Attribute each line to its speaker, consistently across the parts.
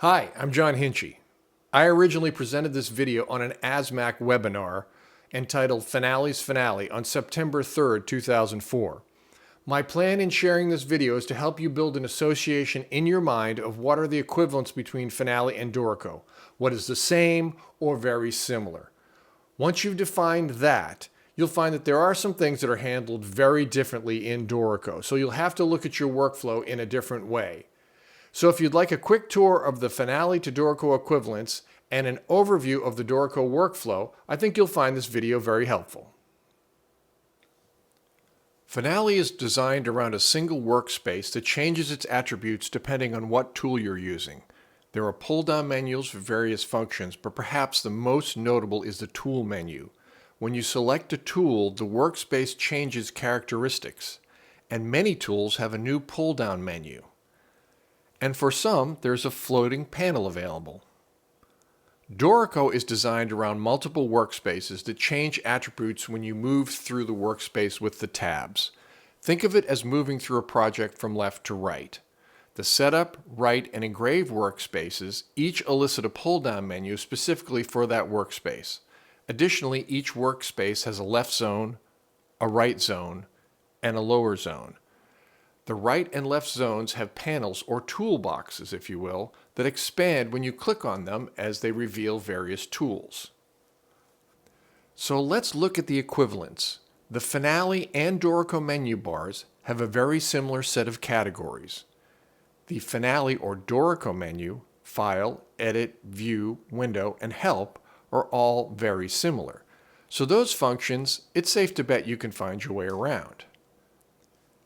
Speaker 1: Hi, I'm John Hinchey. I originally presented this video on an ASMAC webinar entitled Finale's Finale on September 3rd, 2004. My plan in sharing this video is to help you build an association in your mind of what are the equivalents between Finale and Dorico, what is the same or very similar. Once you've defined that, you'll find that there are some things that are handled very differently in Dorico, so you'll have to look at your workflow in a different way. So if you'd like a quick tour of the Finale to Dorico equivalents and an overview of the Dorico workflow, I think you'll find this video very helpful. Finale is designed around a single workspace that changes its attributes depending on what tool you're using. There are pull-down menus for various functions, but perhaps the most notable is the tool menu. When you select a tool, the workspace changes characteristics, and many tools have a new pull-down menu. And for some, there's a floating panel available. Dorico is designed around multiple workspaces that change attributes when you move through the workspace with the tabs. Think of it as moving through a project from left to right. The Setup, Write, and Engrave workspaces each elicit a pull-down menu specifically for that workspace. Additionally, each workspace has a left zone, a right zone, and a lower zone. The right and left zones have panels, or toolboxes if you will, that expand when you click on them as they reveal various tools. So let's look at the equivalents. The Finale and Dorico menu bars have a very similar set of categories. The Finale or Dorico menu, File, Edit, View, Window, and Help are all very similar. So those functions, it's safe to bet you can find your way around.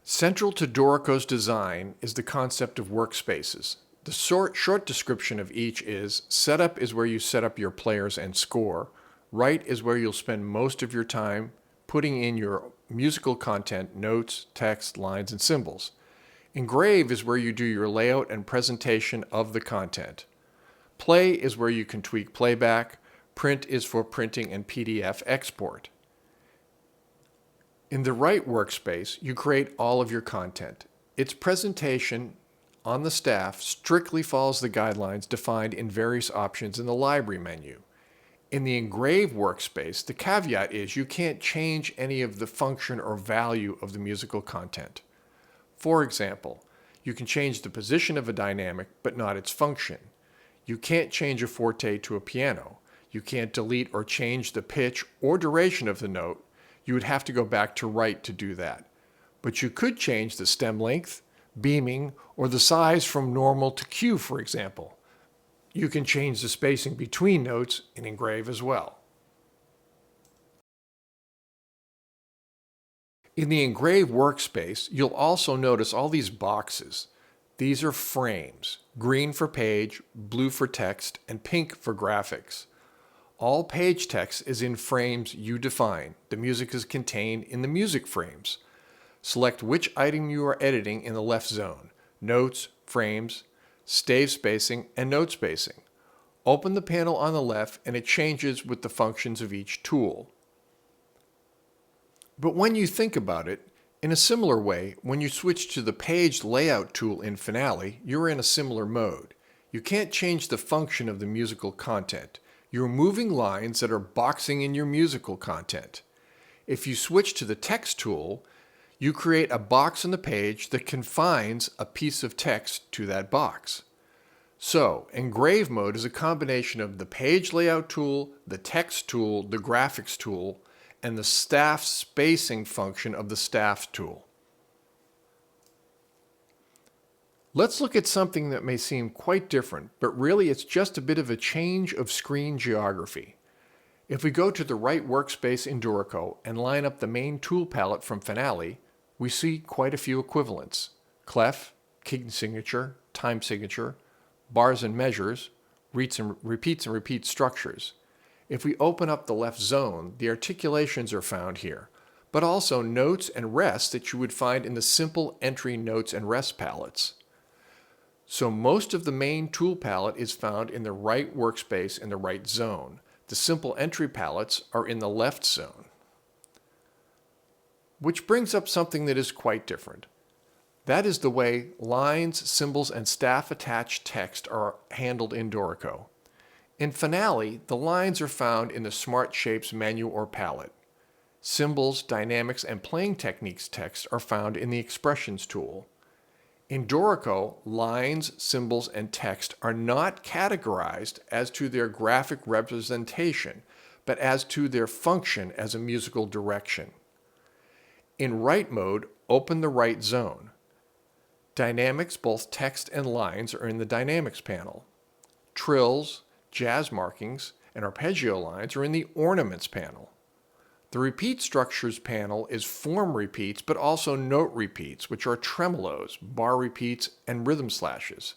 Speaker 1: Central to Dorico's design is the concept of workspaces. The short description of each is: Setup is where you set up your players and score. Write is where you'll spend most of your time putting in your musical content, notes, text, lines, and symbols. Engrave is where you do your layout and presentation of the content. Play is where you can tweak playback. Print is for printing and PDF export. In the Write workspace, you create all of your content. Its presentation on the staff strictly follows the guidelines defined in various options in the Library menu. In the Engrave workspace, the caveat is you can't change any of the function or value of the musical content. For example, you can change the position of a dynamic, but not its function. You can't change a forte to a piano. You can't delete or change the pitch or duration of the note. You would have to go back to Write to do that. But you could change the stem length, beaming, or the size from normal to Q, for example. You can change the spacing between notes in Engrave as well. In the Engrave workspace, you'll also notice all these boxes. These are frames: green for page, blue for text, and pink for graphics. All page text is in frames you define. The music is contained in the music frames. Select which item you are editing in the left zone: notes, frames, stave spacing, and note spacing. Open the panel on the left and it changes with the functions of each tool. But when you think about it, in a similar way, when you switch to the Page Layout tool in Finale, you're in a similar mode. You can't change the function of the musical content. You're moving lines that are boxing in your musical content. If you switch to the Text tool, you create a box on the page that confines a piece of text to that box. So, Engrave mode is a combination of the Page Layout tool, the Text tool, the Graphics tool, and the Staff Spacing function of the Staff tool. Let's look at something that may seem quite different, but really it's just a bit of a change of screen geography. If we go to the Write workspace in Dorico and line up the main tool palette from Finale, we see quite a few equivalents: clef, key signature, time signature, bars and measures, repeats and repeat structures. If we open up the left zone, the articulations are found here, but also notes and rests that you would find in the simple entry notes and rest palettes. So most of the main tool palette is found in the Write workspace in the right zone. The simple entry palettes are in the left zone. Which brings up something that is quite different. That is the way lines, symbols, and staff-attached text are handled in Dorico. In Finale, the lines are found in the Smart Shapes menu or palette. Symbols, dynamics, and playing techniques text are found in the Expressions tool. In Dorico, lines, symbols, and text are not categorized as to their graphic representation, but as to their function as a musical direction. In Write mode, open the Write zone. Dynamics, both text and lines, are in the Dynamics panel. Trills, jazz markings, and arpeggio lines are in the Ornaments panel. The Repeat Structures panel is form repeats, but also note repeats, which are tremolos, bar repeats, and rhythm slashes.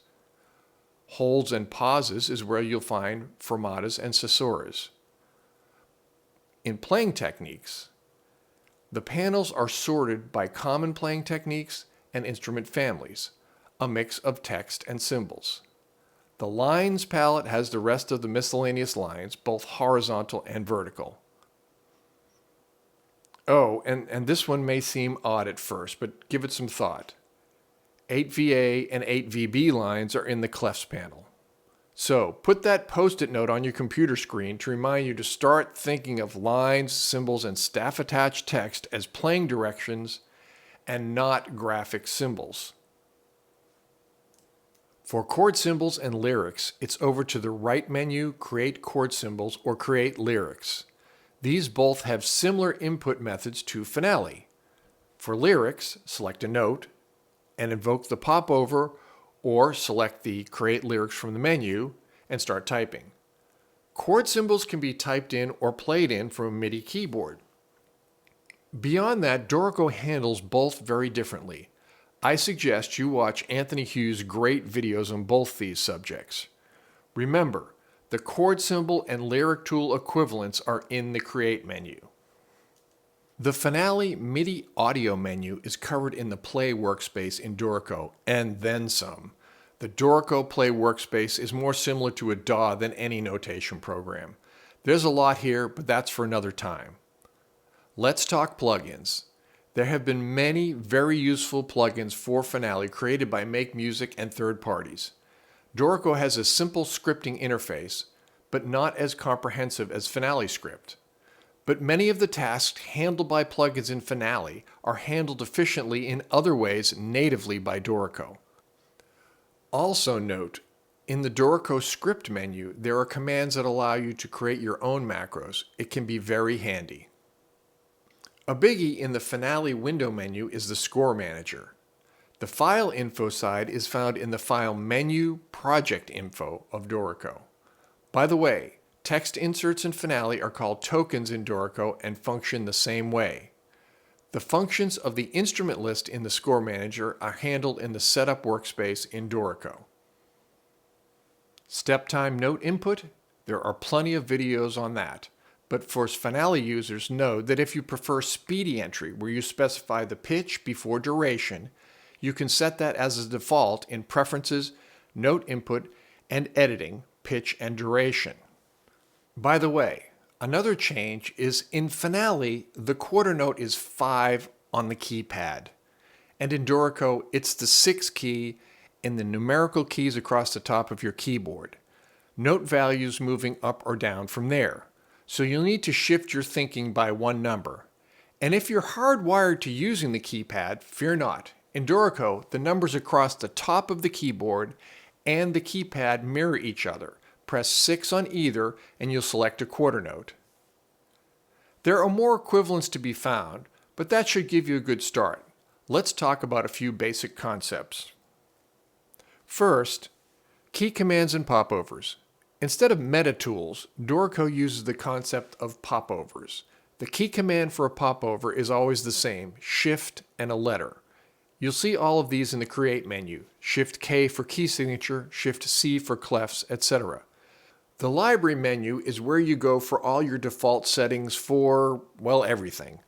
Speaker 1: Holds and pauses is where you'll find fermatas and cessuras. In Playing Techniques, the panels are sorted by common playing techniques and instrument families, a mix of text and symbols. The Lines palette has the rest of the miscellaneous lines, both horizontal and vertical. Oh, and this one may seem odd at first, but give it some thought. 8VA and 8VB lines are in the Clefs panel. So put that post-it note on your computer screen to remind you to start thinking of lines, symbols, and staff-attached text as playing directions and not graphic symbols. For chord symbols and lyrics, it's over to the right menu, Create Chord Symbols, or Create Lyrics. These both have similar input methods to Finale. For lyrics, select a note and invoke the popover, or select the Create Lyrics from the menu and start typing. Chord symbols can be typed in or played in from a MIDI keyboard. Beyond that, Dorico handles both very differently. I suggest you watch Anthony Hughes' great videos on both these subjects. Remember, the chord symbol and lyric tool equivalents are in the Create menu. The Finale MIDI audio menu is covered in the Play workspace in Dorico, and then some. The Dorico Play workspace is more similar to a DAW than any notation program. There's a lot here, but that's for another time. Let's talk plugins. There have been many very useful plugins for Finale created by Make Music and third parties. Dorico has a simple scripting interface, but not as comprehensive as Finale script. But many of the tasks handled by plugins in Finale are handled efficiently in other ways natively by Dorico. Also note, in the Dorico script menu, there are commands that allow you to create your own macros. It can be very handy. A biggie in the Finale window menu is the Score Manager. The file info side is found in the File Menu Project Info of Dorico. By the way, text inserts in Finale are called tokens in Dorico and function the same way. The functions of the instrument list in the Score Manager are handled in the Setup workspace in Dorico. Step time note input, there are plenty of videos on that. But for Finale users, know that if you prefer speedy entry, where you specify the pitch before duration, you can set that as a default in Preferences, Note Input, and Editing, Pitch and Duration. By the way, another change is in Finale, the quarter note is 5 on the keypad. And in Dorico, it's the 6 key in the numerical keys across the top of your keyboard. Note values moving up or down from there. So you'll need to shift your thinking by one number. And if you're hardwired to using the keypad, fear not. In Dorico, the numbers across the top of the keyboard and the keypad mirror each other. Press 6 on either and you'll select a quarter note. There are more equivalents to be found, but that should give you a good start. Let's talk about a few basic concepts. First, key commands and popovers. Instead of meta tools, Dorico uses the concept of popovers. The key command for a popover is always the same, Shift and a letter. You'll see all of these in the Create menu, Shift K for key signature, Shift C for clefs, etc. The Library menu is where you go for all your default settings for, well, everything.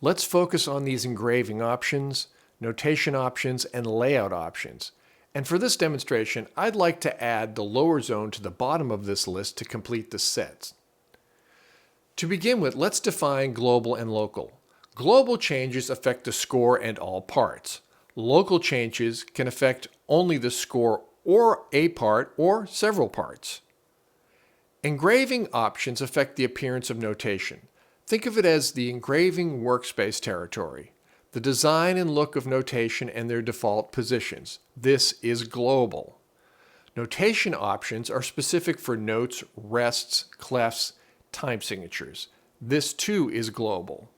Speaker 1: Let's focus on these engraving options, notation options, and layout options. And for this demonstration, I'd like to add the lower zone to the bottom of this list to complete the sets. To begin with, let's define global and local. Global changes affect the score and all parts. Local changes can affect only the score or a part or several parts. Engraving options affect the appearance of notation. Think of it as the engraving workspace territory, the design and look of notation and their default positions. This is global. Notation options are specific for notes, rests, clefs, time signatures. This too is global.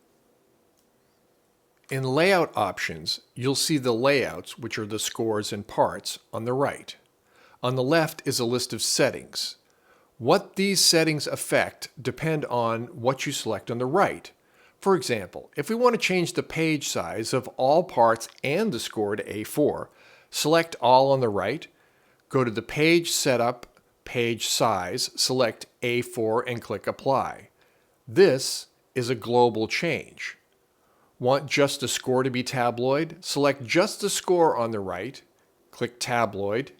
Speaker 1: In layout options, you'll see the layouts, which are the scores and parts, on the right. On the left is a list of settings. What these settings affect depend on what you select on the right. For example, if we want to change the page size of all parts and the score to A4, select All on the right, go to the Page Setup, Page Size, select A4 and click Apply. This is a global change. Want just the score to be tabloid? Select just the score on the right, click Tabloid,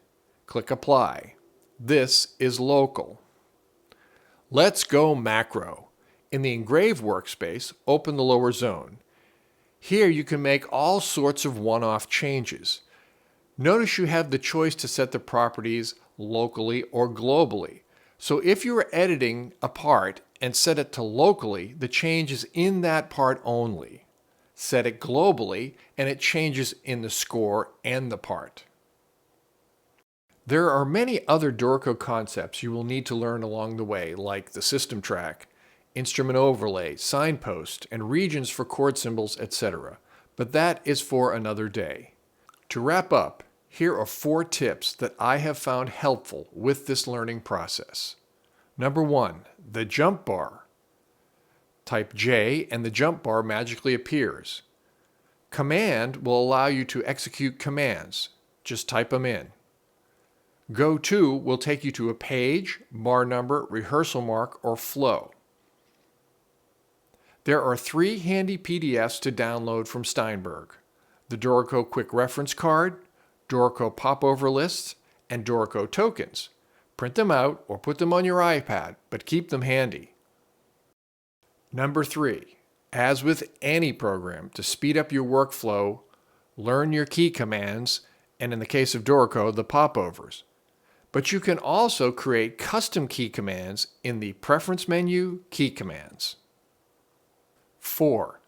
Speaker 1: click Apply. This is local. Let's go macro. In the Engrave workspace, open the lower zone. Here you can make all sorts of one-off changes. Notice you have the choice to set the properties locally or globally. So if you are editing a part and set it to locally, the change is in that part only. Set it globally and it changes in the score and the part. There are many other Dorico concepts you will need to learn along the way, like the system track, instrument overlay, signpost, and regions for chord symbols, etc. But that is for another day. To wrap up, here are 4 tips that I have found helpful with this learning process. Number 1, the jump bar. Type J and the jump bar magically appears. Command will allow you to execute commands. Just type them in. Go to will take you to a page, bar number, rehearsal mark, or flow. There are 3 handy PDFs to download from Steinberg: the Dorico Quick Reference card, Dorico Popover lists, and Dorico tokens. Print them out or put them on your iPad, but keep them handy. Number 3, as with any program, to speed up your workflow, learn your key commands, and in the case of Dorico, the popovers. But you can also create custom key commands in the Preference menu, Key Commands. 4.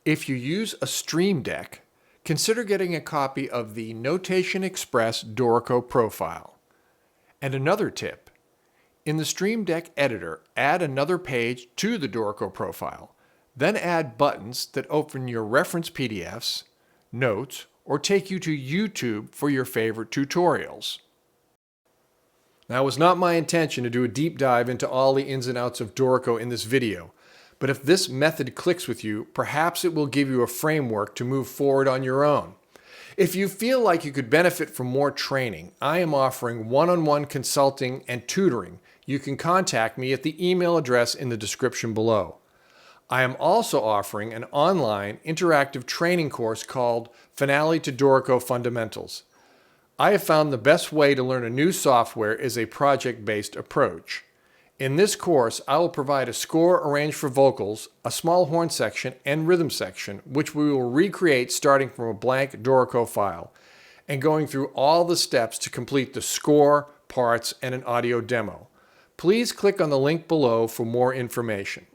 Speaker 1: If you use a Stream Deck, consider getting a copy of the Notation Express Dorico profile. And another tip, in the Stream Deck editor, add another page to the Dorico profile. Then add buttons that open your reference PDFs, notes, or take you to YouTube for your favorite tutorials. Now, it was not my intention to do a deep dive into all the ins and outs of Dorico in this video, but if this method clicks with you, perhaps it will give you a framework to move forward on your own. If you feel like you could benefit from more training, I am offering one-on-one consulting and tutoring. You can contact me at the email address in the description below. I am also offering an online interactive training course called Finale to Dorico Fundamentals. I have found the best way to learn a new software is a project-based approach. In this course, I will provide a score arranged for vocals, a small horn section, and rhythm section, which we will recreate starting from a blank Dorico file and going through all the steps to complete the score, parts, and an audio demo. Please click on the link below for more information.